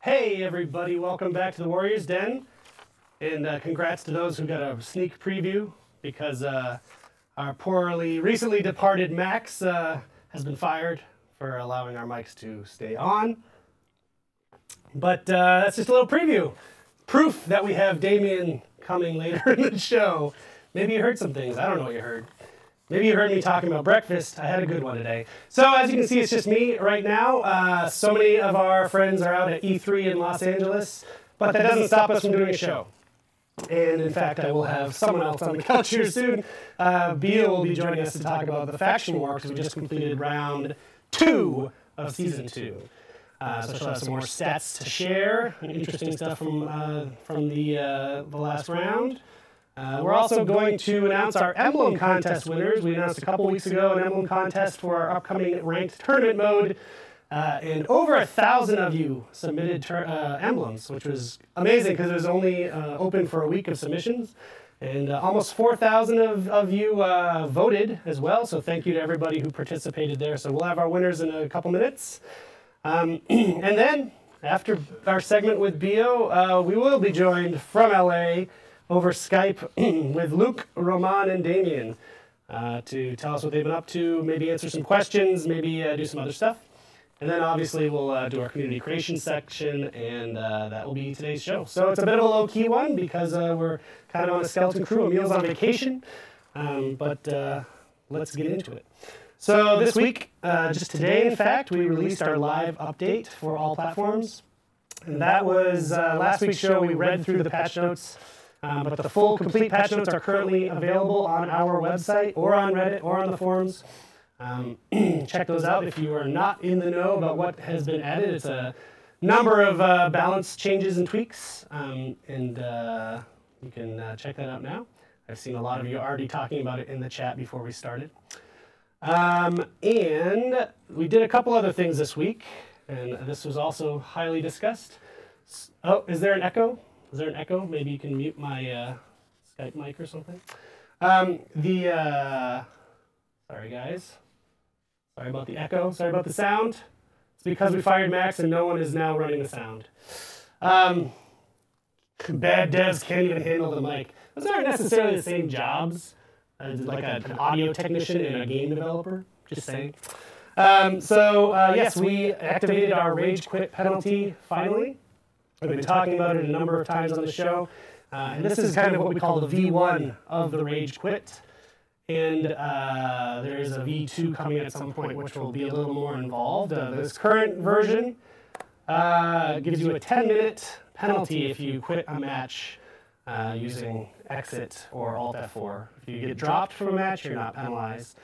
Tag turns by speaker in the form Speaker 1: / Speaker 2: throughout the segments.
Speaker 1: Hey everybody, welcome back to the Warriors Den, and congrats to those who got a sneak preview, because our recently departed Max has been fired for allowing our mics to stay on. But that's just a little preview. Proof that we have Damien coming later in the show. Maybe you heard some things, I don't know what you heard. Maybe you heard me talking about breakfast. I had a good one today. So as you can see, it's just me right now. So many of our friends are out at E3 in Los Angeles, but that doesn't stop us from doing a show. And in fact, I will have someone else on the couch here soon. Beal will be joining us to talk about the faction war, because we just completed round 2 of season 2. So she'll have some more stats to share, and interesting stuff from the last round. We're also going to announce our emblem contest winners. We announced a couple weeks ago an emblem contest for our upcoming ranked tournament mode. And over 1,000 of you submitted emblems, which was amazing because it was only open for a week of submissions. And almost 4,000 of you voted as well. So thank you to everybody who participated there. So we'll have our winners in a couple minutes. And then after our segment with Bio, we will be joined from LA over Skype with Luke, Roman, and Damien to tell us what they've been up to, maybe answer some questions, maybe do some other stuff. And then obviously we'll do our community creation section, and that will be today's show. So it's a bit of a low-key one because we're kind of on a skeleton crew. Emil's on vacation, but let's get into it. So this week, just today in fact, we released our live update for all platforms. And that was last week's show. We read through the patch notes. But the full, complete patch notes are currently available on our website or on Reddit or on the forums. Check those out if you are not in the know about what has been added. It's a number of balance changes and tweaks, and you can check that out now. I've seen a lot of you already talking about it in the chat before we started. And we did a couple other things this week, and this was also highly discussed. Oh, is there an echo? Is there an echo? Maybe you can mute my Skype mic or something. Sorry guys. Sorry about the echo. Sorry about the sound. It's because we fired Max and no one is now running the sound. Bad devs can't even handle the mic. Those aren't necessarily the same jobs as like an audio technician and a game developer. Just saying. Yes, we activated our rage quit penalty finally. We've been talking about it a number of times on the show, and this is kind of what we call the V1 of the Rage Quit, and there is a V2 coming at some point, which will be a little more involved. This current version gives you a 10-minute penalty if you quit a match using exit or Alt F4. If you get dropped from a match, you're not penalized.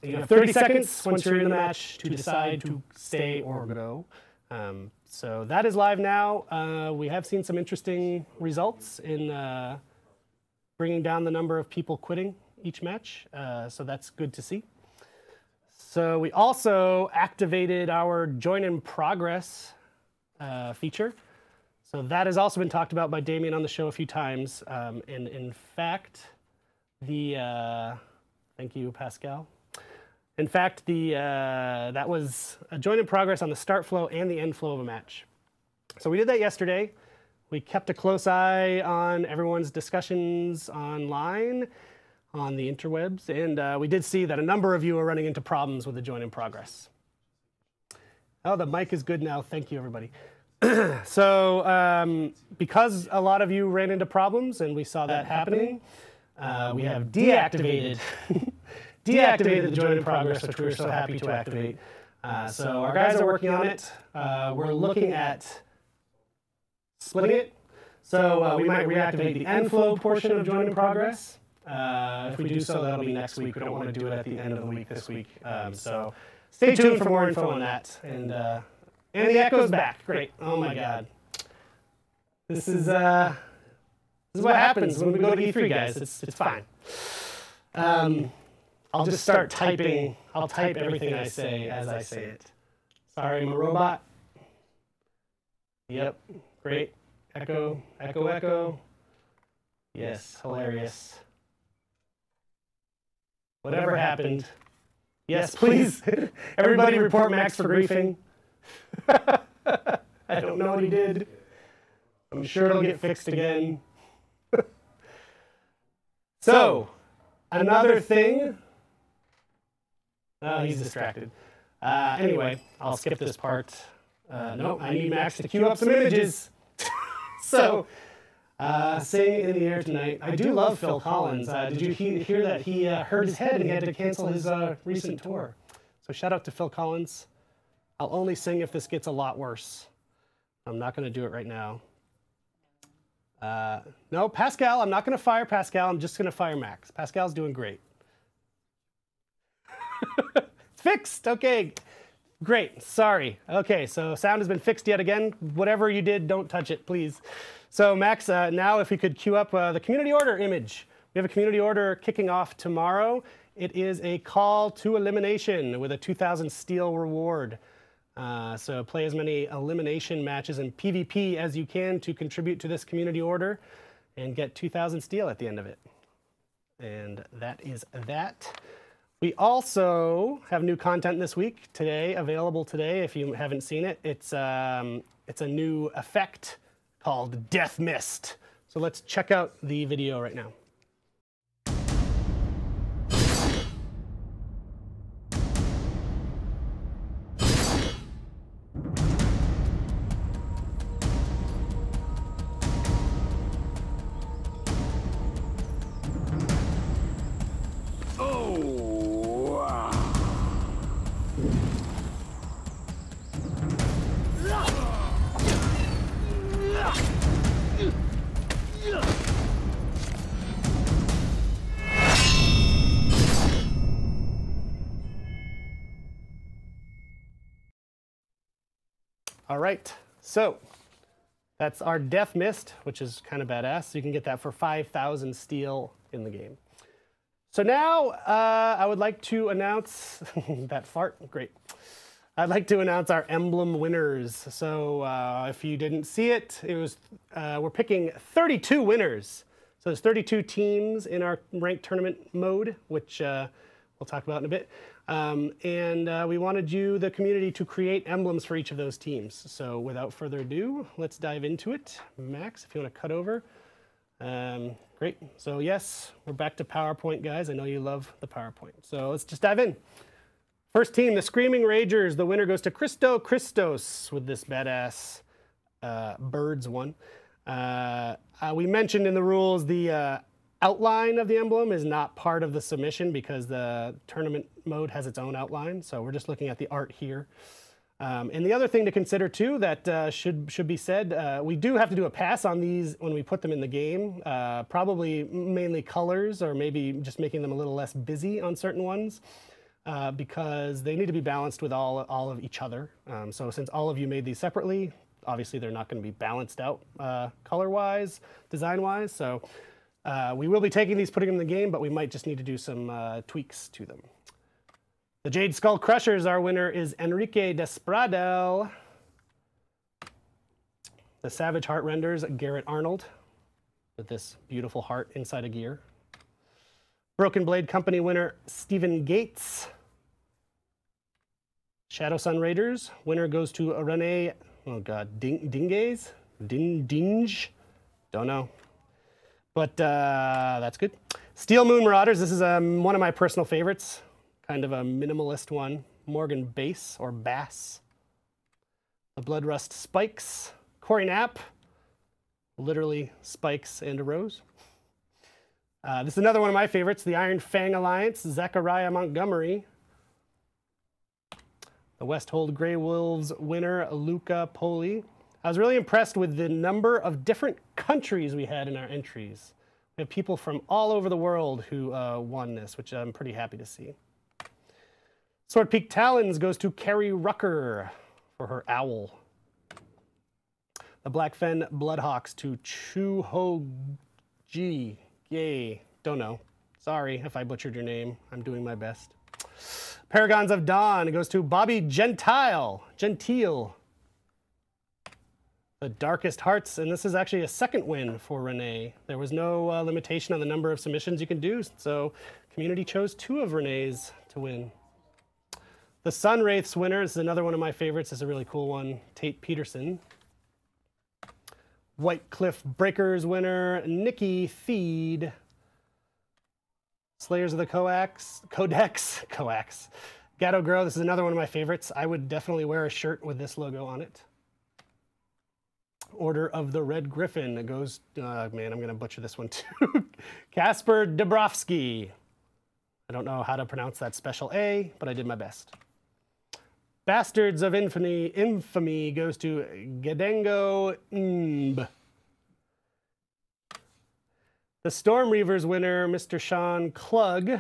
Speaker 1: You have 30 seconds once you're in the match to decide to stay or go. So that is live now. We have seen some interesting results in bringing down the number of people quitting each match, so that's good to see. So we also activated our join in progress feature. So that has also been talked about by Damien on the show a few times. And in fact, thank you, Pascal. In fact, that was a join in progress on the start flow and the end flow of a match. So we did that yesterday. We kept a close eye on everyone's discussions online, on the interwebs, and we did see that a number of you are running into problems with the join in progress. Oh, the mic is good now. Thank you, everybody. So because a lot of you ran into problems and we saw that happening, we have deactivated the join in progress, which we're so happy to activate. So our guys are working on it. We're looking at splitting it. So we might reactivate the end flow portion of join in progress. If we do so, that'll be next week. We don't want to do it at the end of the week this week. So stay tuned for more info on that. And the echo's back. Great. Oh my God. This is what happens when we go to E3, guys. It's fine. I'll just start typing. I'll type everything I say as I say it. Sorry, I'm a robot. Yep, great. Echo, echo, echo. Yes, hilarious. Whatever happened. Yes, please. Everybody report Max for griefing. I don't know what he did. I'm sure it'll get fixed again. So, another thing. Oh, he's distracted. Anyway, I'll skip this part. No, I need Max to queue up some images. So, Sing in the Air Tonight. I do love Phil Collins. Did you hear that he hurt his head and he had to cancel his recent tour? So shout out to Phil Collins. I'll only sing if this gets a lot worse. I'm not going to do it right now. No, Pascal, I'm not going to fire Pascal. I'm just going to fire Max. Pascal's doing great. It's fixed. Okay, great. Sorry. Okay, so sound has been fixed yet again. Whatever you did, don't touch it, please. So Max, now if we could queue up the community order image. We have a community order kicking off tomorrow. It is a call to elimination with a 2,000 steel reward. So play as many elimination matches in PvP as you can to contribute to this community order and get 2,000 steel at the end of it. And that is that. We also have new content this week, available today if you haven't seen it. It's a new effect called Death Mist. So let's check out the video right now. All right, so that's our Death Mist, which is kind of badass. So you can get that for 5,000 steel in the game. So now I would like to announce that fart, great. I'd like to announce our emblem winners. So if you didn't see it, we're picking 32 winners. So there's 32 teams in our ranked tournament mode, which we'll talk about in a bit. We wanted you, the community, to create emblems for each of those teams. So without further ado, let's dive into it. Max, if you want to cut over. Great. So yes, we're back to PowerPoint, guys. I know you love the PowerPoint. So let's just dive in. First team, the Screaming Ragers. The winner goes to Christo Christos with this badass birds one. We mentioned in the rules the outline of the emblem is not part of the submission because the tournament mode has its own outline. So we're just looking at the art here. And the other thing to consider too that should be said, we do have to do a pass on these when we put them in the game. Probably mainly colors or maybe just making them a little less busy on certain ones because they need to be balanced with all of each other. So since all of you made these separately, obviously they're not going to be balanced out color-wise, design-wise. So we will be taking these, putting them in the game, but we might just need to do some tweaks to them. The Jade Skull Crushers, our winner is Enrique Despradel. The Savage Heart Renders, Garrett Arnold, with this beautiful heart inside a gear. Broken Blade Company winner, Stephen Gates. Shadow Sun Raiders, winner goes to Rene, oh god, Dinge? Don't know. But that's good. Steel Moon Marauders, this is one of my personal favorites. Kind of a minimalist one. Morgan Bass, or Bass. The Blood Rust Spikes. Corey Knapp, literally spikes and a rose. This is another one of my favorites, the Iron Fang Alliance, Zachariah Montgomery. The Westhold Grey Wolves winner, Luca Poli. I was really impressed with the number of different countries we had in our entries. We have people from all over the world who won this, which I'm pretty happy to see. Sword Peak Talons goes to Carrie Rucker for her owl. The Blackfen Bloodhawks to Chu Ho Ji. Yay. Don't know. Sorry if I butchered your name. I'm doing my best. Paragons of Dawn goes to Bobby Gentile. The Darkest Hearts, and this is actually a second win for Renee. There was no limitation on the number of submissions you can do, so community chose 2 of Renee's to win. The Sun Wraiths winner, this is another one of my favorites. It's a really cool one. Tate Peterson. White Cliff Breakers winner, Nikki Feed. Slayers of the Codex. Gatto Grow, this is another one of my favorites. I would definitely wear a shirt with this logo on it. Order of the Red Griffin. It goes, man, I'm going to butcher this one too. Kasper Dabrowski. I don't know how to pronounce that special A, but I did my best. Bastards of Infamy goes to Gedengo Mb. The Storm Reavers winner, Mr. Sean Klug.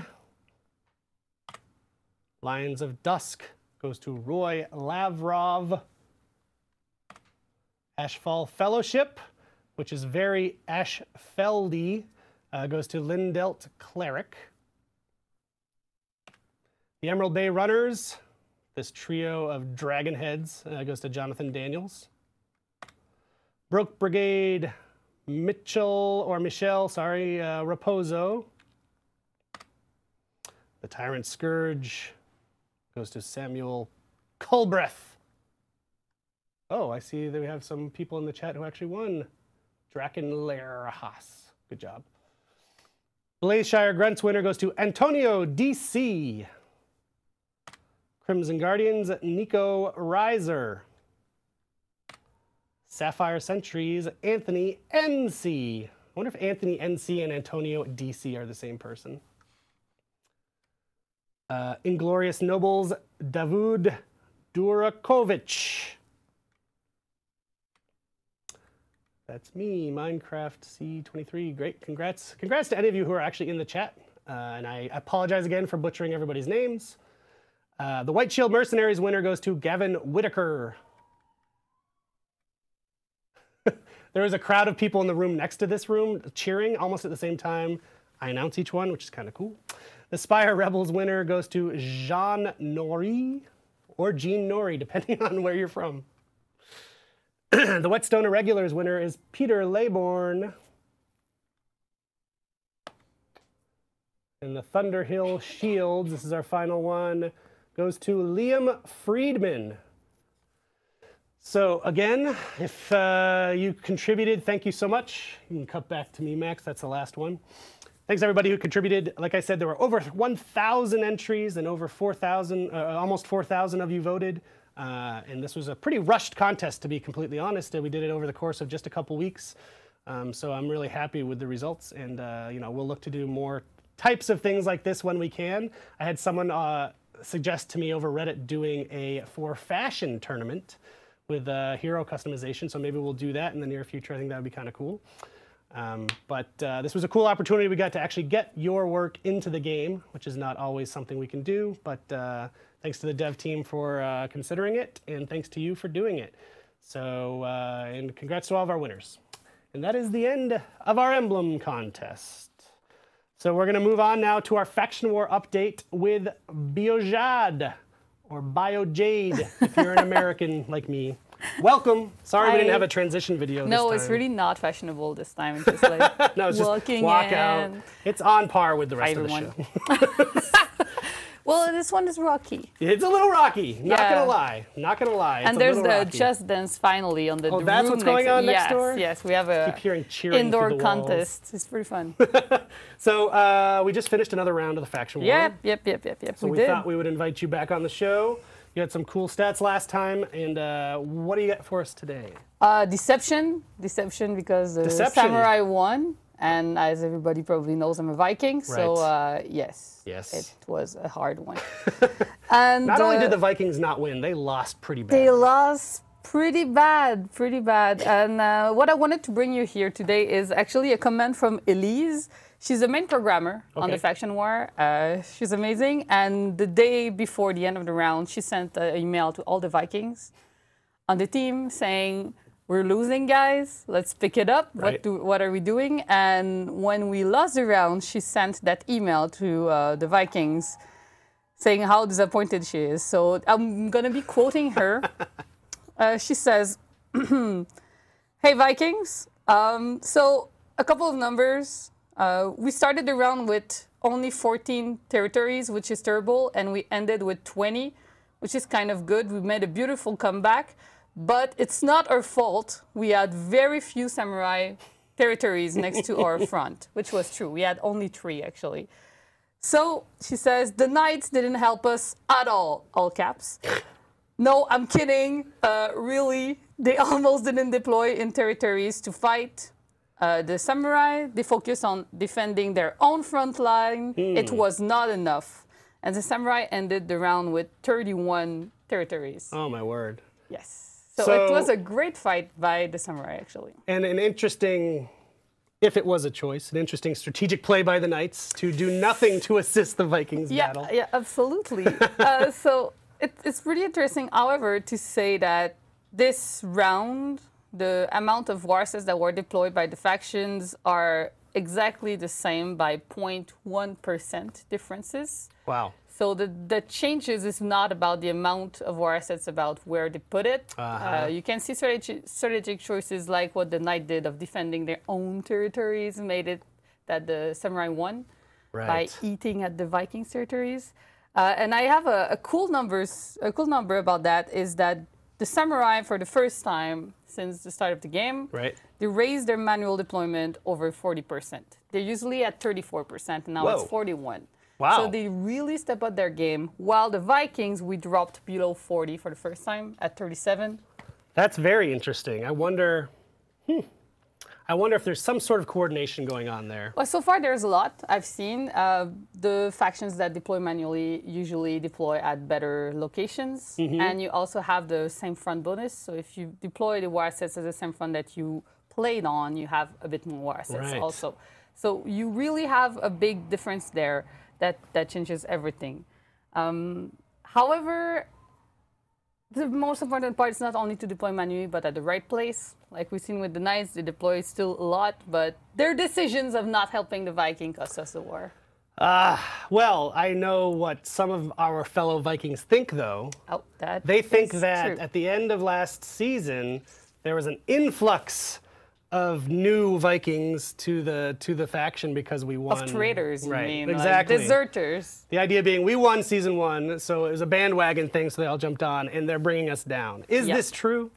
Speaker 1: Lions of Dusk goes to Roy Lavrov. Ashfall Fellowship, which is very Ashfeldy, goes to Lindelt Cleric. The Emerald Bay Runners, this trio of dragon heads, goes to Jonathan Daniels. Broke Brigade Michelle, Raposo. The Tyrant Scourge goes to Samuel Culbreth. Oh, I see that we have some people in the chat who actually won. Drakenlair Haas. Good job. Blazeshire Grunts winner goes to Antonio DC. Crimson Guardians, Nico Reiser. Sapphire Sentries, Anthony NC. I wonder if Anthony NC and Antonio DC are the same person. Inglorious Nobles, Davud Durakovic. That's me, Minecraft C23. Great, congrats. Congrats to any of you who are actually in the chat. And I apologize again for butchering everybody's names. The White Shield Mercenaries winner goes to Gavin Whitaker. There was a crowd of people in the room next to this room cheering almost at the same time I announce each one, which is kind of cool. The Spire Rebels winner goes to Jean Nori or Jean Nori, depending on where you're from. The Whetstone Irregulars winner is Peter Laybourne. And the Thunderhill Shields, this is our final one, goes to Liam Friedman. So again, if you contributed, thank you so much. You can cut back to me, Max. That's the last one. Thanks everybody who contributed. Like I said, there were over 1,000 entries and over 4,000, almost 4,000 of you voted. And this was a pretty rushed contest, to be completely honest. We did it over the course of just a couple weeks. So I'm really happy with the results. And you know, we'll look to do more types of things like this when we can. I had someone suggest to me over Reddit doing a for fashion tournament with hero customization, so maybe we'll do that in the near future. I think that would be kind of cool. But this was a cool opportunity. We got to actually get your work into the game, which is not always something we can do, but thanks to the dev team for considering it, and thanks to you for doing it. So, and congrats to all of our winners. And that is the end of our emblem contest. So we're gonna move on now to our Faction War update with Biojade, or Biojade, if you're an American like me. Welcome. Sorry we didn't have a transition video this time.
Speaker 2: No, it's really not fashionable this time. It's just like
Speaker 1: no, it's just walk out. It's on par with the rest of the show.
Speaker 2: Well, this one is rocky.
Speaker 1: It's a little rocky. Not gonna lie. Not gonna lie.
Speaker 2: And there's the Just Dance finally on the room.
Speaker 1: Oh, that's what's going on next door?
Speaker 2: Yes, we have a indoor contest. It's pretty fun.
Speaker 1: So we just finished another round of the Faction War.
Speaker 2: Yep.
Speaker 1: So we thought we would invite you back on the show. You had some cool stats last time, and what do you got for us today? Deception because the Samurai won, and as everybody probably knows, I'm a Viking, right. So yes, it was a hard one. And not only did the Vikings not win, they lost pretty bad.
Speaker 2: They lost pretty bad. And what I wanted to bring you here today is actually a comment from Elise. She's the main programmer on the Faction War. She's amazing. And the day before the end of the round, she sent an email to all the Vikings on the team saying, we're losing, guys. Let's pick it up. Right. What are we doing? And when we lost the round, she sent that email to the Vikings saying how disappointed she is. So I'm going to be quoting her. She says, hey, Vikings. So a couple of numbers. We started the round with only 14 territories, which is terrible, and we ended with 20, which is kind of good. We made a beautiful comeback, But it's not our fault. We had very few samurai territories next to our front, which was true. We had only 3, actually. So she says, the knights didn't help us at all caps. No, I'm kidding. Really, they almost didn't deploy in territories to fight the samurai. They focused on defending their own front line. It was not enough. And the samurai ended the round with 31 territories.
Speaker 1: Oh, my word.
Speaker 2: Yes. So it was a great fight by the samurai, actually.
Speaker 1: And an interesting, if it was a choice, an interesting strategic play by the knights to do nothing to assist the Vikings battle.
Speaker 2: Yeah, absolutely. So it's really interesting, however, to say that this round, the amount of war assets that were deployed by the factions are exactly the same by 0.1% differences.
Speaker 1: Wow.
Speaker 2: So the changes is not about the amount of war assets, about where they put it. You can see strategic choices like what the knight did of defending their own territories made it that the samurai won by eating at the Vikings territories. And I have a cool number about that is that the samurai, for the first time since the start of the game, they raised their manual deployment over 40%. They're usually at 34%, and now it's 41%.
Speaker 1: Wow.
Speaker 2: So they really step up their game. While the Vikings, we dropped below 40 for the first time at 37.
Speaker 1: That's very interesting. I wonder if there's some sort of coordination going on there.
Speaker 2: Well, so far there's a lot I've seen. The factions that deploy manually usually deploy at better locations. And you also have the same front bonus. So if you deploy the war assets at the same front that you played on, you have a bit more war assets also. So you really have a big difference there that changes everything. However, the most important part is not only to deploy manually, but at the right place. Like we've seen with the Knights, they deploy still a lot, but their decisions of not helping the Viking cost us the war.
Speaker 1: Well, I know what some of our fellow Vikings think, though.
Speaker 2: Oh,
Speaker 1: they think that
Speaker 2: true.
Speaker 1: At the end of last season, there was an influx of new Vikings to the faction because we won.
Speaker 2: Of traitors, you mean?
Speaker 1: Exactly.
Speaker 2: Like deserters.
Speaker 1: The idea being we won season 1, so it was a bandwagon thing, so they all jumped on, and they're bringing us down. Is this true?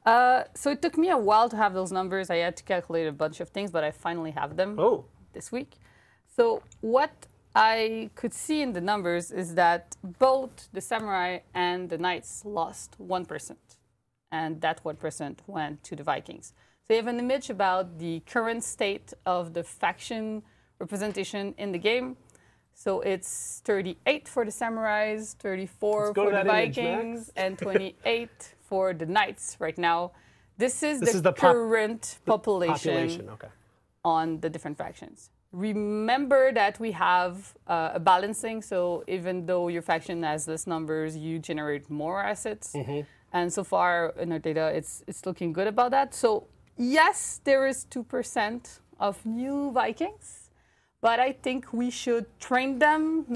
Speaker 2: So it took me a while to have those numbers. I had to calculate a bunch of things, but I finally have them this week. So what I could see in the numbers is that both the Samurai and the Knights lost 1%, and that 1% went to the Vikings. So you have an image about the current state of the faction representation in the game. So it's 38 for the Samurais, 34 for the Vikings, and 28 for the Knights right now. This is the current population on the different factions. Remember that we have a balancing, so even though your faction has less numbers, you generate more assets. And so far in our data, it's looking good about that. So yes, there is 2% of new Vikings, but I think we should train them,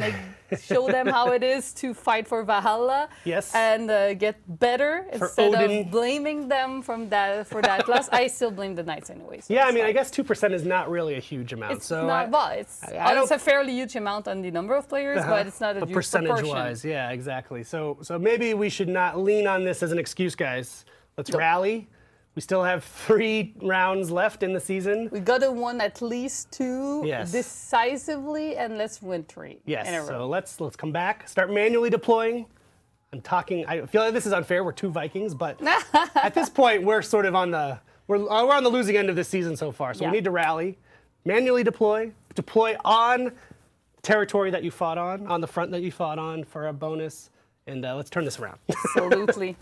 Speaker 2: show them how it is to fight for Valhalla, and get better instead of blaming them for that loss. I still blame the Knights anyways. So
Speaker 1: I mean, I guess 2% is not really a huge amount.
Speaker 2: It's not, well, it's a fairly huge amount on the number of players, but it's not a huge
Speaker 1: percentage-wise, yeah, exactly. So maybe we should not lean on this as an excuse, guys. Let's rally. We still have 3 rounds left in the season. We
Speaker 2: got to win at least 2 decisively, and let's win 3 in a row.
Speaker 1: So let's come back, start manually deploying. I feel like this is unfair. We're 2 Vikings, but at this point we're sort of on the losing end of this season so far. So we need to rally, manually deploy on territory that you fought on the front that you fought on for a bonus, and let's turn this around.
Speaker 2: Absolutely.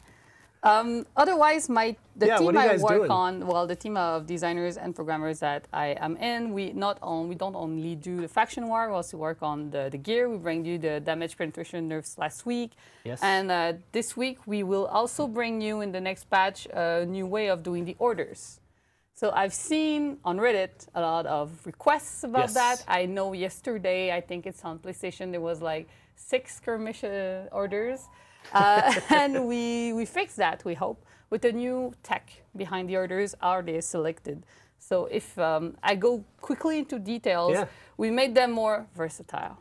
Speaker 2: Otherwise, the team I work on, well, the team of designers and programmers that I am in, we don't only do the faction war, we also work on the gear. We bring you the damage penetration nerfs last week. And this week, we will also bring you in the next patch a new way of doing the orders. So I've seen on Reddit a lot of requests about that. I know yesterday, I think it's on PlayStation, there was like 6 skirmish orders. And we fixed that, we hope, with a new tech behind the orders. Are they selected? So if I go quickly into details, we made them more versatile.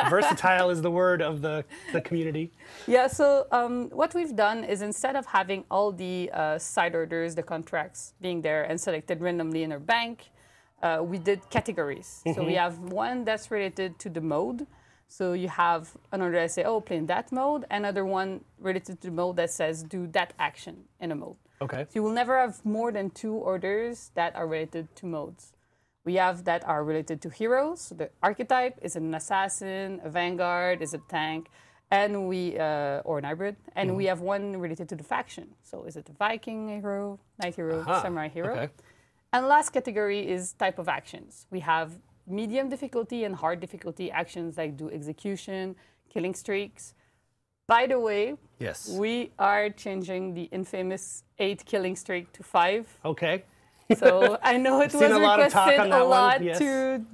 Speaker 1: Versatile is the word of the community.
Speaker 2: Yeah, so what we've done is instead of having all the side orders, the contracts being there and selected randomly in our bank, we did categories. So we have one that's related to the mode. So you have an order that says, oh, play in that mode, another one related to the mode that says, do that action in a mode.
Speaker 1: Okay.
Speaker 2: So you will never have more than 2 orders that are related to modes. We have that are related to heroes. So the archetype is an assassin, a vanguard, is a tank, and or an hybrid. And we have one related to the faction. So is it a Viking hero, knight hero, samurai hero?
Speaker 1: Okay.
Speaker 2: And last category is type of actions. We have medium difficulty and hard difficulty actions like do execution, killing streaks. By the way,
Speaker 1: yes,
Speaker 2: we are changing the infamous 8 killing streak to 5.
Speaker 1: Okay.
Speaker 2: So I know it was requested a lot to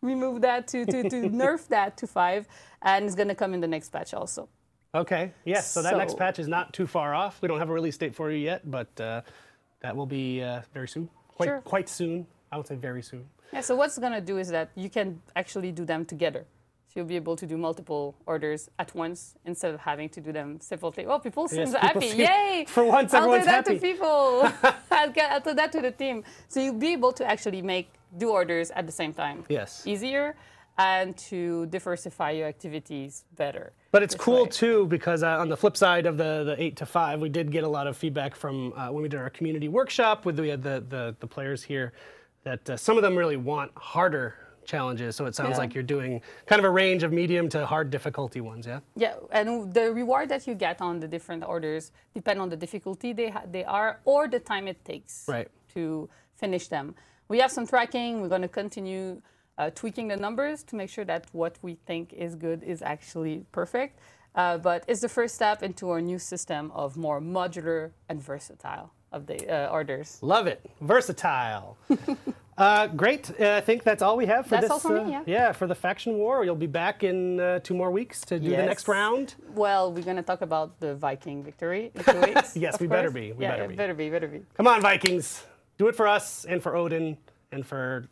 Speaker 2: remove that, to nerf that to 5, and it's going to come in the next patch also.
Speaker 1: Okay, yes, so that next patch is not too far off. We don't have a release date for you yet, but that will be very soon. Quite soon. I would say very soon.
Speaker 2: Yeah, so what's going to do is that you can actually do them together. So you'll be able to do multiple orders at once instead of having to do them separately. Oh, people seem happy. Yay!
Speaker 1: For once, everyone's happy.
Speaker 2: I'll do that to people. I'll do that to the team. So you'll be able to actually do orders at the same time.
Speaker 1: Yes.
Speaker 2: Easier and to diversify your activities better.
Speaker 1: But it's cool too because on the flip side of the 8 to 5, we did get a lot of feedback from when we did our community workshop with the players here that some of them really want harder challenges. So it sounds like you're doing kind of a range of medium to hard difficulty ones, yeah?
Speaker 2: Yeah, and the reward that you get on the different orders depend on the difficulty they are or the time it takes to finish them. We have some tracking. We're going to continue tweaking the numbers to make sure that what we think is good is actually perfect. But it's the first step into our new system of more modular and versatile of the orders.
Speaker 1: Love it. Versatile. Great. I think that's all we have for this.
Speaker 2: That's all for me, yeah.
Speaker 1: Yeah, for the faction war. You'll be back in 2 more weeks to do the next round.
Speaker 2: Well, we're going to talk about the Viking victory in 2 weeks.
Speaker 1: Yes, we better be. We better be. Come on, Vikings. Do it for us and for Odin and for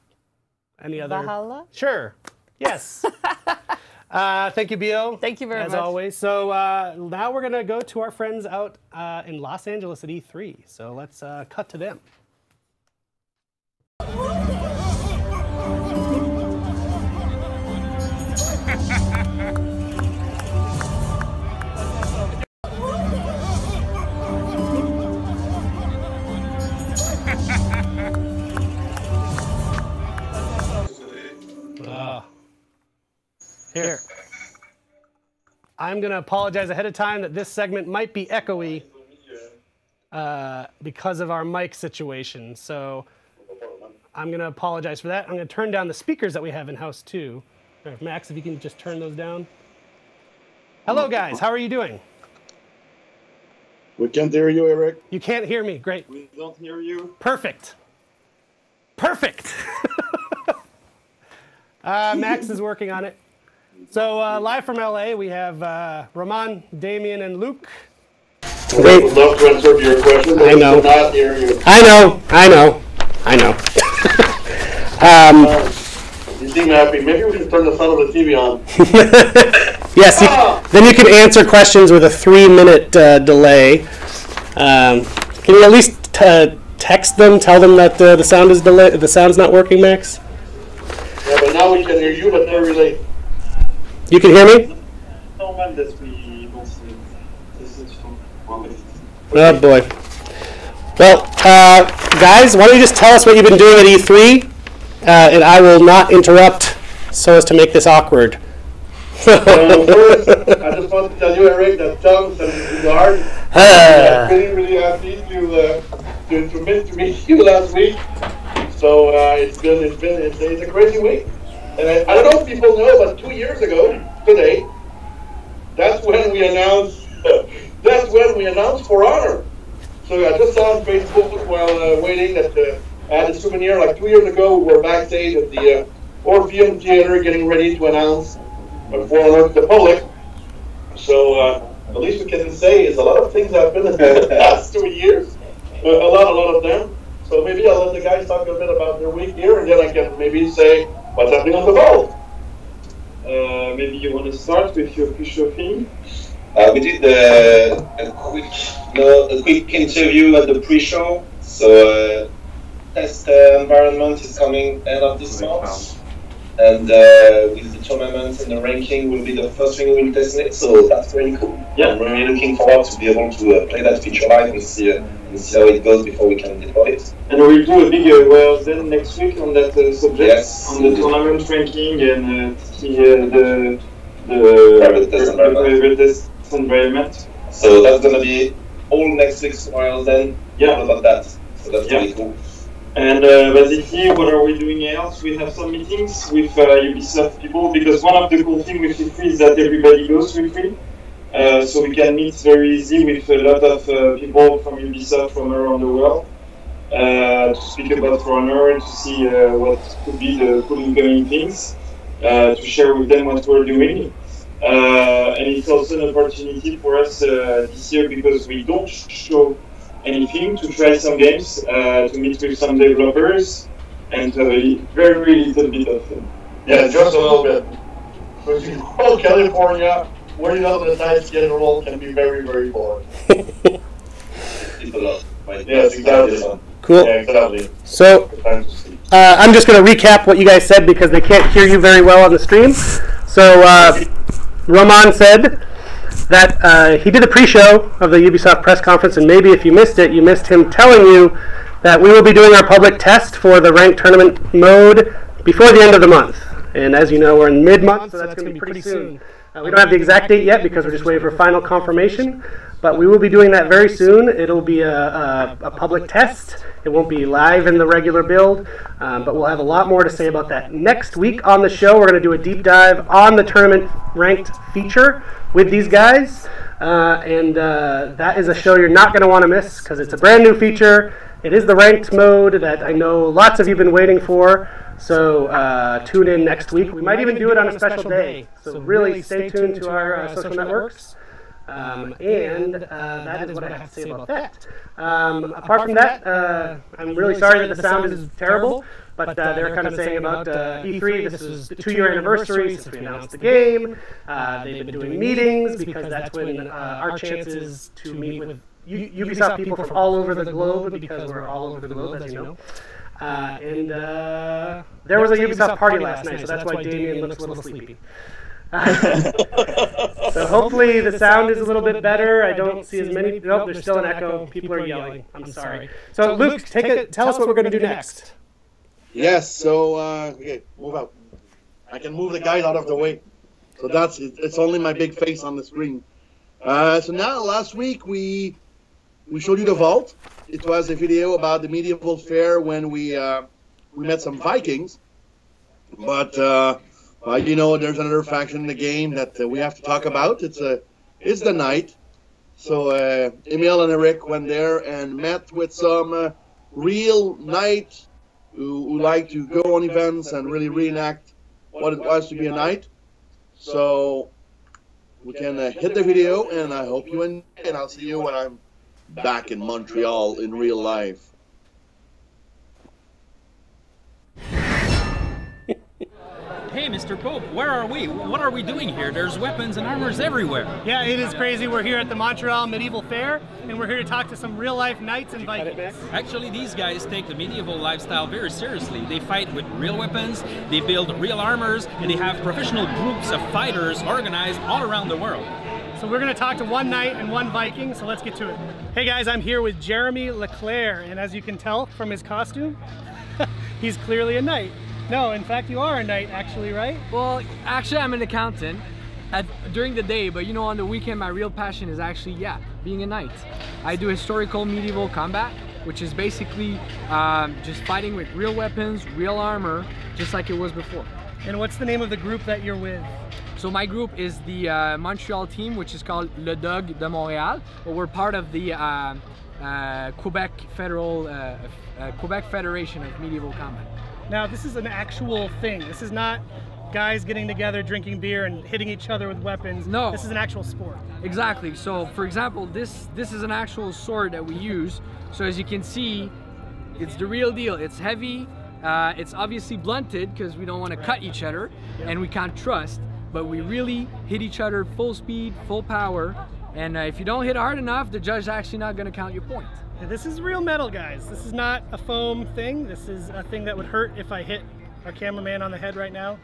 Speaker 1: any other.
Speaker 2: Valhalla?
Speaker 1: Sure. Yes. Thank you, Bio.
Speaker 2: Thank you very much.
Speaker 1: As always. So now we're going to go to our friends out in Los Angeles at E3. So let's cut to them. Here. I'm going to apologize ahead of time that this segment might be echoey because of our mic situation. So I'm going to apologize for that. I'm going to turn down the speakers that we have in-house too. Max, if you can just turn those down. Hello, guys. How are you doing?
Speaker 3: We can't hear you, Eric.
Speaker 1: You can't hear me. Great.
Speaker 3: We don't hear you.
Speaker 1: Perfect. Perfect. Max is working on it. So live from LA, we have Roman, Damien, and Luke.
Speaker 3: Great. Would love to answer your question, but
Speaker 1: I know.
Speaker 3: we cannot hear you.
Speaker 1: I know.
Speaker 3: You seem happy. Maybe we should turn the sound of the TV on.
Speaker 1: Yes, then you can answer questions with a 3-minute delay. Can you at least text them, tell them that the sound is delayed, the sound's not working, Max?
Speaker 3: Yeah, but now we can hear you, but they're really.
Speaker 1: You can hear me?
Speaker 3: Oh
Speaker 1: boy. Well, guys, why don't you just tell us what you've been doing at E3, and I will not interrupt so as to make this awkward.
Speaker 3: First, I just want to tell you, Eric, that Tom sent me regard. I'm really happy to meet you last week. So it's a crazy week. And I don't know if people know, but 2 years ago today, that's when we announced For Honor. So I just saw on Facebook while waiting that I had a souvenir like 2 years ago. We were backstage at the Orpheum Theater getting ready to announce For Honor to the public. So the least we can say is a lot of things happened in the past 2 years. A lot of them. So maybe I'll let the guys talk a bit about their week here, and then I can maybe say what's happening on the vault. maybe you want to start with your pre-show thing?
Speaker 4: We did a quick interview at the pre-show. So test environment is coming end of this month. And with the tournament and the ranking will be the first thing we'll test it. So that's really cool. Yeah. I'm really looking forward to be able to play that feature live and see how it goes before we can deploy it.
Speaker 3: And we'll do a big well then next week on that subject,
Speaker 4: yes,
Speaker 3: on the tournament ranking and the
Speaker 4: private test environment. So that's gonna be all next week's tutorials then. Yeah. All about that. So that's really cool.
Speaker 3: And basically, what are we doing else? We have some meetings with Ubisoft people, because one of the cool things with E3 is that everybody goes to E3. So we can meet very easy with a lot of people from Ubisoft from around the world to speak about For Honor and to see what could be the cool incoming things, to share with them what we're doing. And it's also an opportunity for us this year, because we don't show anything, to try some games, to meet with some developers, and to have a very little bit of fun.
Speaker 5: Yeah, just a little bit. Because in rural California, waiting out the time to get enrolled can be very, very boring. Yes, exactly.
Speaker 1: Cool.
Speaker 5: Yeah, exactly.
Speaker 1: So, I'm just going to recap what you guys said because they can't hear you very well on the stream. So, Roman said that he did a pre-show of the Ubisoft press conference, and maybe if you missed it, you missed him telling you that we will be doing our public test for the ranked tournament mode before the end of the month. And as you know, we're in mid-month, so that's going to be pretty soon. We don't have the exact date yet because we're just waiting for final confirmation, but we will be doing that very soon. It'll be a public test. It won't be live in the regular build, but we'll have a lot more to say about that. Next week on the show, we're going to do a deep dive on the tournament ranked feature with these guys, and that is a show you're not going to want to miss because it's a brand new feature. It is the ranked mode that I know lots of you have been waiting for. So tune in next week. We might even do it on a special day. So really stay tuned to our social networks. And that is what I have to say about that. Apart from that, I'm really sorry that the sound is terrible. But they're kind of saying about E3, this is the 2-year anniversary since we announced the game. They've been doing meetings because that's when our chances to meet with Ubisoft people from all over the globe, because we're all over the globe, as you know. And there was a Ubisoft party last night, so that's why Damien looks a little sleepy. So hopefully the sound is a little bit better. I don't see as many. Nope, there's still an echo. People are yelling. I'm sorry. So Luke, tell us what we're going to do next.
Speaker 5: Yes, so okay, move out. I can move the guys out of the way. So that's it. It's only my big face on the screen. So now, last week we showed you the vault. It was a video about the medieval fair when we met some Vikings. But you know, there's another faction in the game that we have to talk about. It's the night. So Emil and Eric went there and met with some real knights who like to go on events and really reenact what it was to be a knight. So we can hit the video, and I hope you enjoy, and I'll see you when I'm back in Montreal in real life.
Speaker 6: Hey, Mr. Pope, where are we? What are we doing here? There's weapons and armors everywhere.
Speaker 1: Yeah, it is crazy. We're here at the Montreal Medieval Fair, and we're here to talk to some real-life knights and Vikings.
Speaker 6: Actually, these guys take the medieval lifestyle very seriously. They fight with real weapons, they build real armors, and they have professional groups of fighters organized all around the world.
Speaker 1: So we're going to talk to one knight and one Viking, so let's get to it. Hey guys, I'm here with Jeremy Leclerc, and as you can tell from his costume, he's clearly a knight. No, in fact, you are a knight, actually, right?
Speaker 7: Well, actually, I'm an accountant during the day, but you know, on the weekend, my real passion is actually, being a knight. I do historical medieval combat, which is basically just fighting with real weapons, real armor, just like it was before.
Speaker 1: And what's the name of the group that you're with?
Speaker 7: So my group is the Montreal team, which is called Le Dog de Montréal, but we're part of the Quebec Federation of Medieval Combat.
Speaker 1: Now, this is an actual thing. This is not guys getting together, drinking beer, and hitting each other with weapons.
Speaker 7: No.
Speaker 1: This is an actual sport.
Speaker 7: Exactly. So, for example, this is an actual sword that we use. So, as you can see, it's the real deal. It's heavy. It's obviously blunted because we don't want to cut each other, and we can't trust. but we really hit each other full speed, full power. And if you don't hit hard enough, the judge is actually not going to count your point.
Speaker 1: And this is real metal, guys. This is not a foam thing. This is a thing that would hurt if I hit our cameraman on the head right now.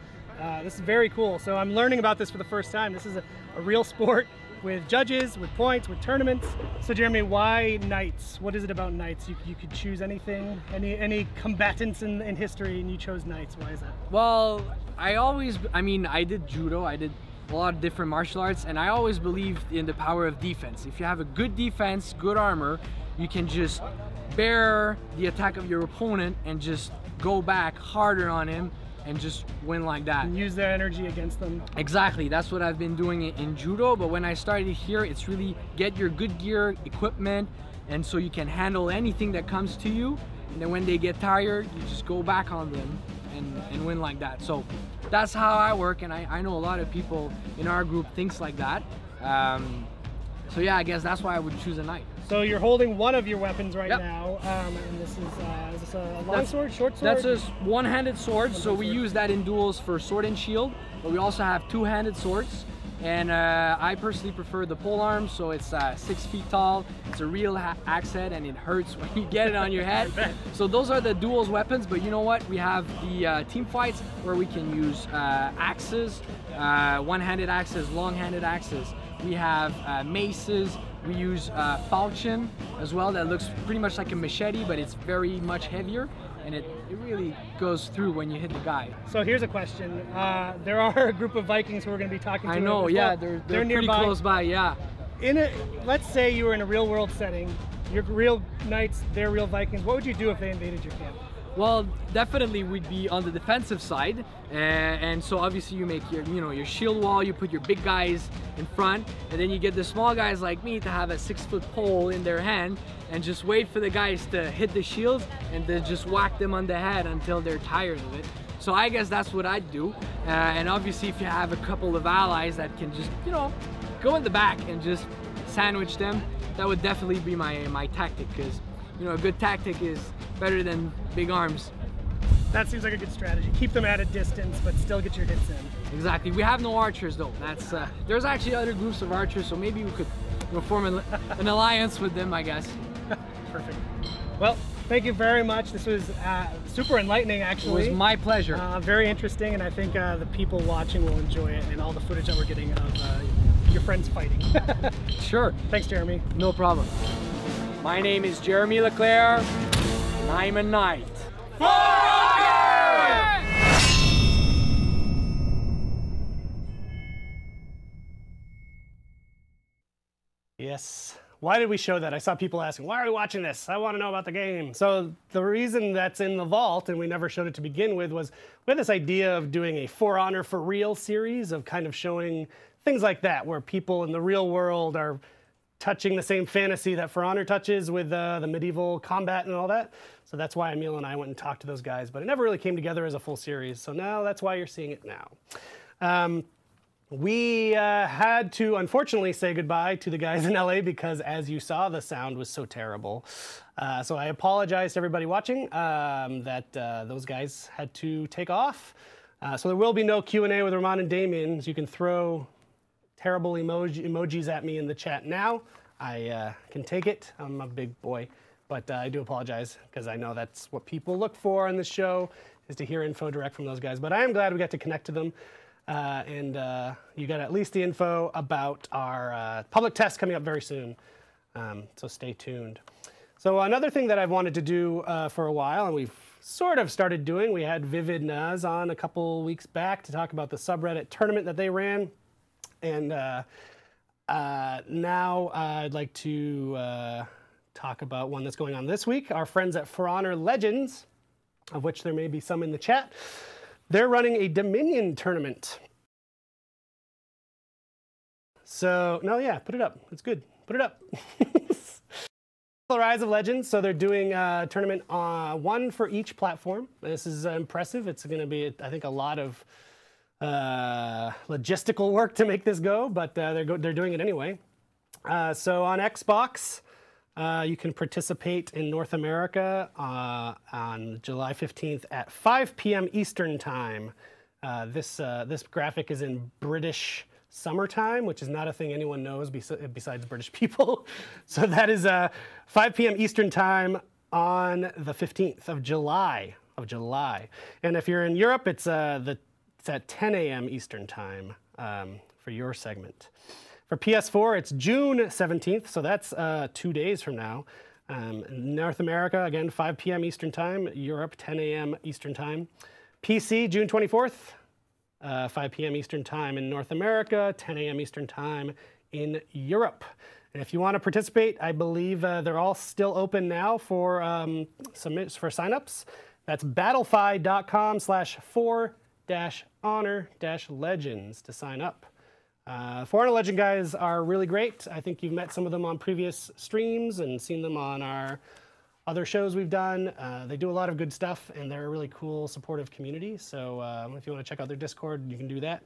Speaker 1: This is very cool. So I'm learning about this for the first time. This is a real sport with judges, with points, with tournaments. So Jeremy, why knights? What is it about knights? You could choose anything, any combatants in history, and you chose knights. Why is that?
Speaker 7: Well, I mean, I did judo, I did a lot of different martial arts, and I always believed in the power of defense. If you have a good defense, good armor, you can just bear the attack of your opponent and just go back harder on him and just win like that.
Speaker 1: And use their energy against them.
Speaker 7: Exactly, that's what I've been doing in judo, but when I started here, it's really get your good gear, equipment, and so you can handle anything that comes to you, and then when they get tired, you just go back on them and win like that. So that's how I work, and I know a lot of people in our group thinks like that. So yeah, I guess that's why I would choose a knight.
Speaker 1: So you're holding one of your weapons right now, and this is a long sword, short sword?
Speaker 7: That's a one-handed sword, so we use that in duels for sword and shield, but we also have two-handed swords. And I personally prefer the pole arm, so it's 6 feet tall, it's a real axe head, and it hurts when you get it on your head. So those are the duels weapons, but you know what? We have the team fights where we can use axes, one-handed axes, long-handed axes. We have maces. We use falchion as well. That looks pretty much like a machete, but it's very much heavier, and it really goes through when you hit the guy.
Speaker 1: So here's a question. There are a group of Vikings who we're going to be talking to.
Speaker 7: I know, yeah, they're pretty close by, yeah.
Speaker 1: Let's say you were in a real world setting. You're real knights, they're real Vikings. What would you do if they invaded your camp?
Speaker 7: Well, definitely we'd be on the defensive side, and so obviously you make your shield wall, you put your big guys in front, and then you get the small guys like me to have a 6-foot pole in their hand and just wait for the guys to hit the shields and then just whack them on the head until they're tired of it. So I guess that's what I'd do, and obviously if you have a couple of allies that can just, go in the back and just sandwich them, that would definitely be my tactic, because a good tactic is better than big arms.
Speaker 1: That seems like a good strategy. Keep them at a distance, but still get your hits in.
Speaker 7: Exactly. We have no archers though. That's there's actually other groups of archers, so maybe we could form an alliance with them, I guess.
Speaker 1: Perfect. Well, thank you very much. This was super enlightening, actually.
Speaker 7: It was my pleasure.
Speaker 1: Very interesting, and I think the people watching will enjoy it, and all the footage that we're getting of your friends fighting.
Speaker 7: Sure.
Speaker 1: Thanks, Jeremy.
Speaker 7: No problem. My name is Jeremy Leclerc, and I'm a knight. For honor!
Speaker 1: Yes. Why did we show that? I saw people asking, why are we watching this? I want to know about the game. So the reason that's in the vault, and we never showed it to begin with, was we had this idea of doing a For Honor for Real series of kind of showing things like that, where people in the real world are touching the same fantasy that For Honor touches with the medieval combat and all that. So that's why Emil and I went and talked to those guys, but it never really came together as a full series. So now that's why you're seeing it now. We had to, unfortunately, say goodbye to the guys in LA because, as you saw, the sound was so terrible. So I apologize to everybody watching that those guys had to take off. So there will be no Q&A with Ramon and Damien. So you can throw terrible emojis at me in the chat now. I can take it. I'm a big boy. But I do apologize because I know that's what people look for on this show, is to hear info direct from those guys. But I am glad we got to connect to them. And you got at least the info about our public test coming up very soon. So stay tuned. So another thing that I've wanted to do for a while, and we've sort of started doing, we had Vivid Naz on a couple weeks back to talk about the subreddit tournament that they ran. And now I'd like to talk about one that's going on this week. Our friends at For Honor Legends, of which there may be some in the chat, they're running a Dominion tournament. So, no, yeah, put it up. It's good. Put it up. The Rise of Legends. So they're doing a tournament, one for each platform. This is impressive. It's going to be, I think, a lot of logistical work to make this go, but they're doing it anyway. So on Xbox, you can participate in North America on July 15th at 5 p.m. Eastern Time. This graphic is in British summertime, which is not a thing anyone knows besides British people. So that is 5 p.m. Eastern time on the 15th of July. And if you're in Europe, it's at 10 a.m. Eastern time for your segment. For PS4, it's June 17th, so that's 2 days from now. North America, again, 5 p.m. Eastern time. Europe, 10 a.m. Eastern time. PC, June 24th, 5 p.m. Eastern time in North America, 10 a.m. Eastern time in Europe. And if you want to participate, I believe they're all still open now for signups. That's battlefy.com/4-honor-legends to sign up. 4 Honor Legend guys are really great. I think you've met some of them on previous streams and seen them on our other shows we've done. They do a lot of good stuff, and they're a really cool, supportive community. So if you want to check out their Discord, you can do that.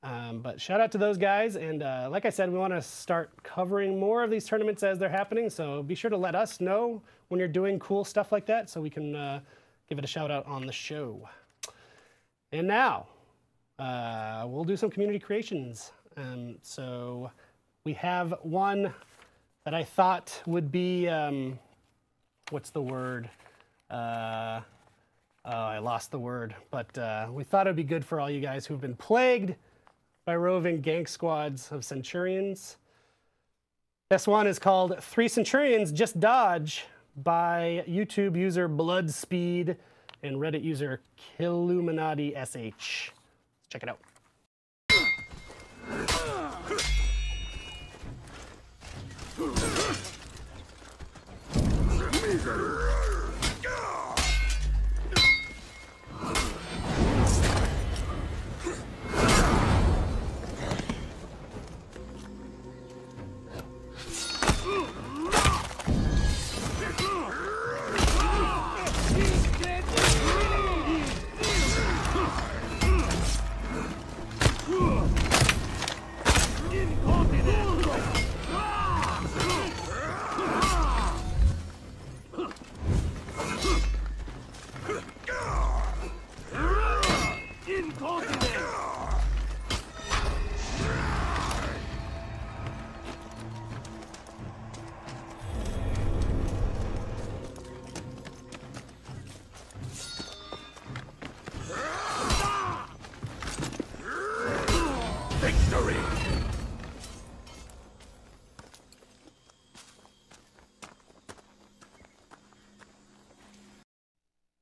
Speaker 1: But shout out to those guys. And like I said, we want to start covering more of these tournaments as they're happening. So be sure to let us know when you're doing cool stuff like that so we can give it a shout out on the show. And now we'll do some community creations. So we have one that I thought would be, what's the word? I lost the word, but we thought it would be good for all you guys who've been plagued by roving gank squads of Centurions. This one is called 3 Centurions Just Dodge by YouTube user Bloodspeed and Reddit user Killuminati SH. Check it out.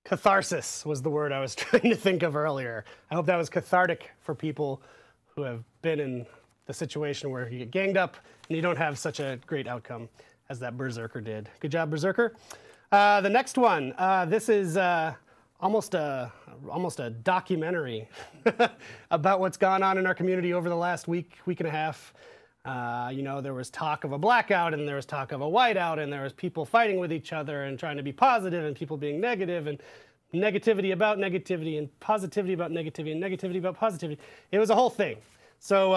Speaker 1: Catharsis was the word I was trying to think of earlier. I hope that was cathartic for people who have been in the situation where you get ganged up and you don't have such a great outcome as that Berserker did. Good job, Berserker. The next one, this is almost a documentary about what's gone on in our community over the last week and a half. You know, there was talk of a blackout, and there was talk of a whiteout, and there was people fighting with each other and trying to be positive, and people being negative, and negativity about negativity, and positivity about negativity, and negativity about positivity. It was a whole thing. So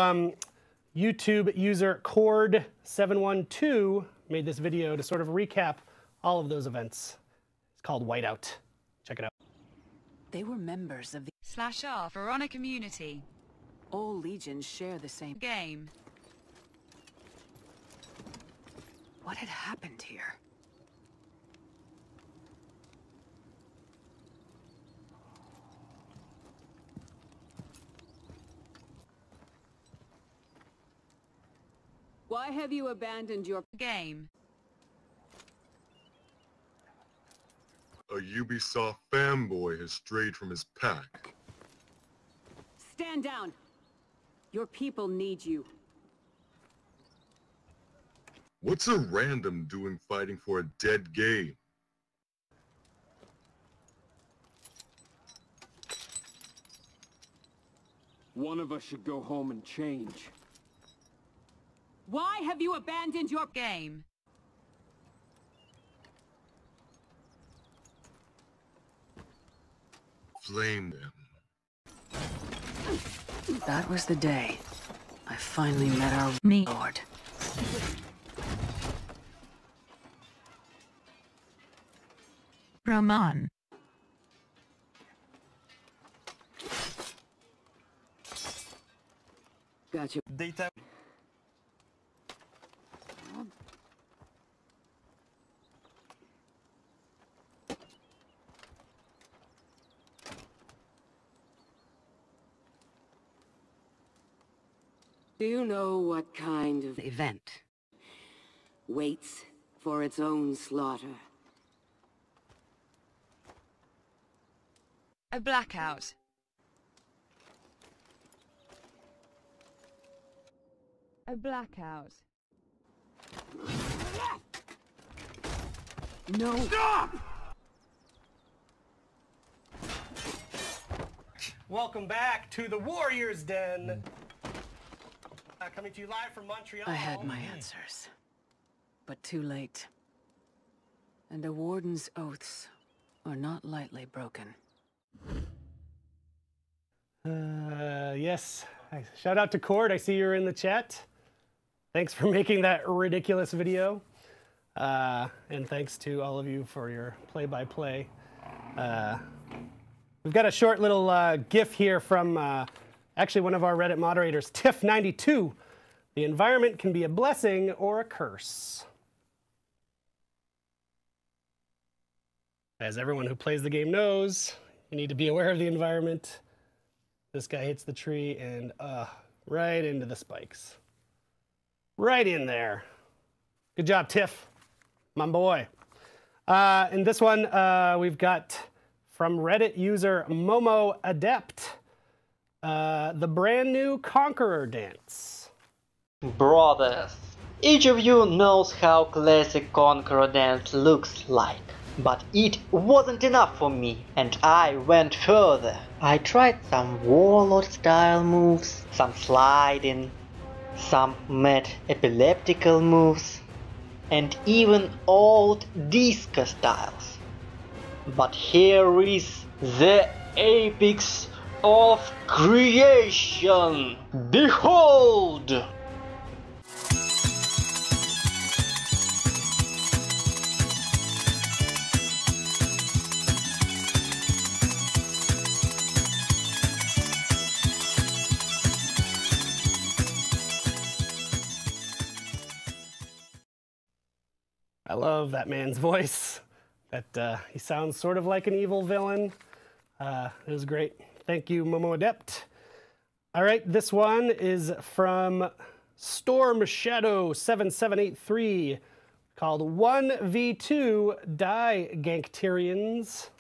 Speaker 1: YouTube user Cord712 made this video to sort of recap all of those events. It's called Whiteout. Check it out.
Speaker 8: They were members of the
Speaker 9: /r for Honor community.
Speaker 8: all legions share the same
Speaker 9: Game.
Speaker 8: What had happened here? Why have you abandoned your
Speaker 9: Game.
Speaker 10: A Ubisoft fanboy has strayed from his pack.
Speaker 8: Stand down! Your people need you.
Speaker 10: What's a random doing fighting for a dead game?
Speaker 11: One of us should go home and change.
Speaker 8: Why have you abandoned your
Speaker 9: Game.
Speaker 10: Flame them.
Speaker 8: That was the day I finally met our lord.
Speaker 9: Roman.
Speaker 8: got you.
Speaker 6: Data.
Speaker 8: Do you know what kind of event waits for its own slaughter?
Speaker 9: A blackout. A blackout.
Speaker 8: No.
Speaker 1: Stop! Welcome back to the Warriors Den. Coming to you live from Montreal.
Speaker 8: I had my answers, but too late. And a warden's oaths are not lightly broken.
Speaker 1: Yes. Shout out to Cord. I see you're in the chat. Thanks for making that ridiculous video. And thanks to all of you for your play-by-play. We've got a short little GIF here from actually one of our Reddit moderators, Tiff92. The environment can be a blessing or a curse. As everyone who plays the game knows, you need to be aware of the environment. This guy hits the tree and right into the spikes. Right in there. Good job, Tiff, my boy. In this one, we've got from Reddit user Momo Adept, the brand new Conqueror dance.
Speaker 12: Brothers, each of you knows how classic Conqueror dance looks like. But it wasn't enough for me, and I went further. I tried some warlord style moves, some sliding, some mad epileptical moves, and even old disco styles. But here is the apex of creation! Behold!
Speaker 1: I love that man's voice. That he sounds sort of like an evil villain. It was great. Thank you, Momo Adept. All right, this one is from Storm Shadow 7783, called 1v2 Die Gankterians.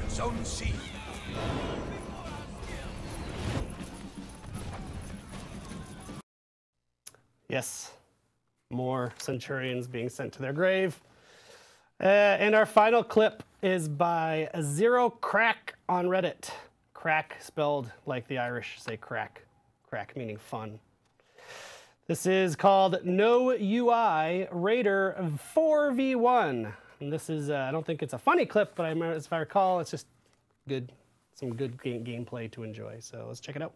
Speaker 13: Zone C.
Speaker 1: Yes, more Centurions being sent to their grave. And our final clip is by Zero Crack on Reddit. Crack spelled like the Irish say crack. Crack meaning fun. This is called No UI Raider 4v1. And this is, I don't think it's a funny clip, but if I recall, it's just good, some good gameplay to enjoy. So let's check it out.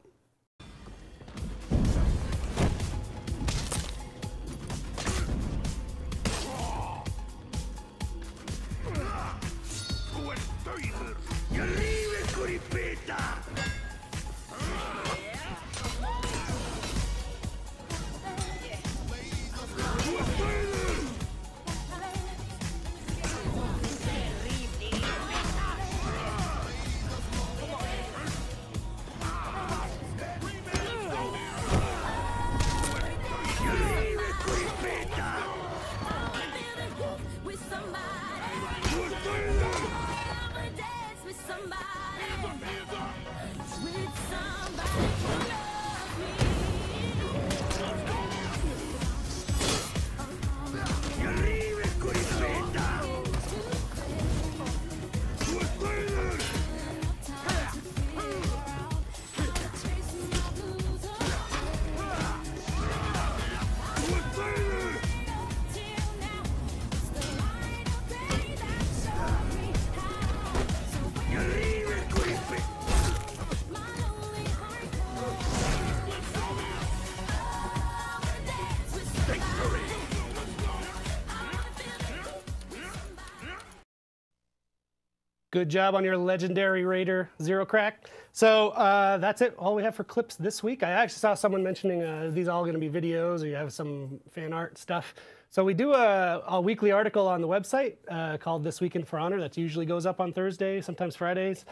Speaker 1: Good job on your legendary Raider Zero Crack. So that's it. All we have for clips this week. I actually saw someone mentioning these all going to be videos, or you have some fan art stuff. So we do a weekly article on the website called This Week in For Honor. That usually goes up on Thursday, sometimes Fridays.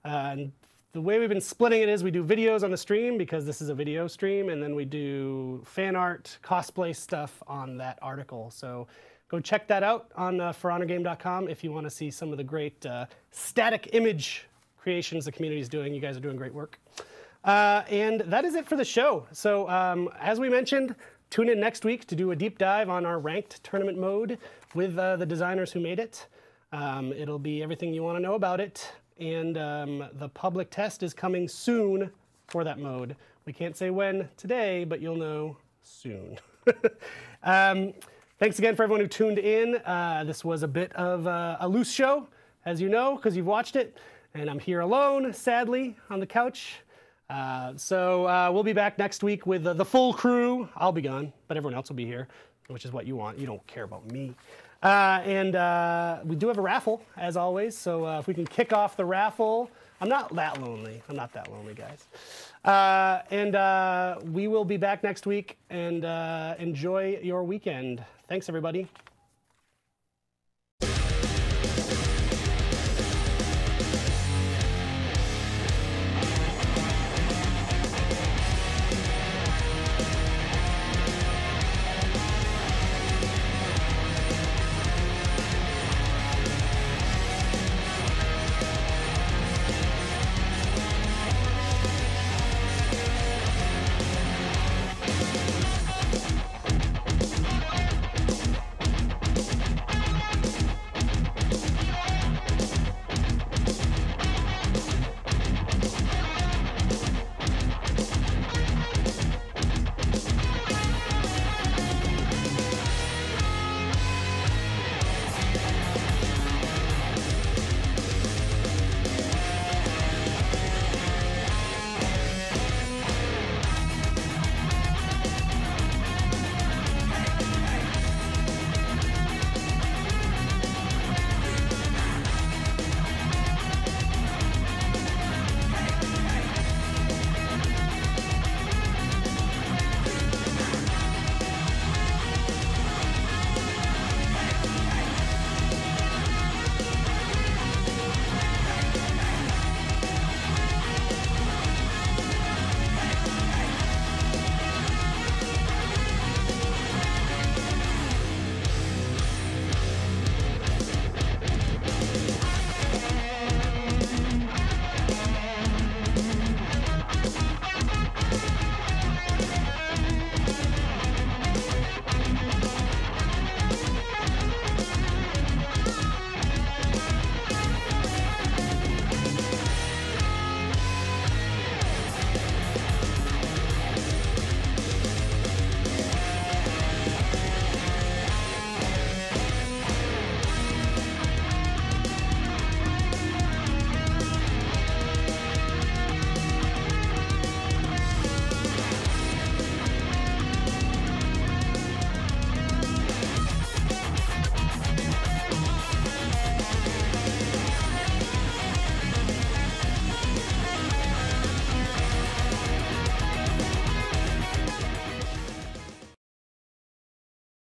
Speaker 1: And the way we've been splitting it is we do videos on the stream because this is a video stream, and then we do fan art, cosplay stuff on that article. So go check that out on forhonorgame.com if you want to see some of the great static image creations the community is doing. You guys are doing great work. And that is it for the show. So as we mentioned, tune in next week to do a deep dive on our ranked tournament mode with the designers who made it. It'll be everything you want to know about it. And the public test is coming soon for that mode. We can't say when today, but you'll know soon. Thanks again for everyone who tuned in. This was a bit of a loose show, as you know, because you've watched it. And I'm here alone, sadly, on the couch. So we'll be back next week with the full crew. I'll be gone, but everyone else will be here, which is what you want. You don't care about me. And we do have a raffle, as always. So if we can kick off the raffle. I'm not that lonely. I'm not that lonely, guys. And we will be back next week. And enjoy your weekend. Thanks, everybody.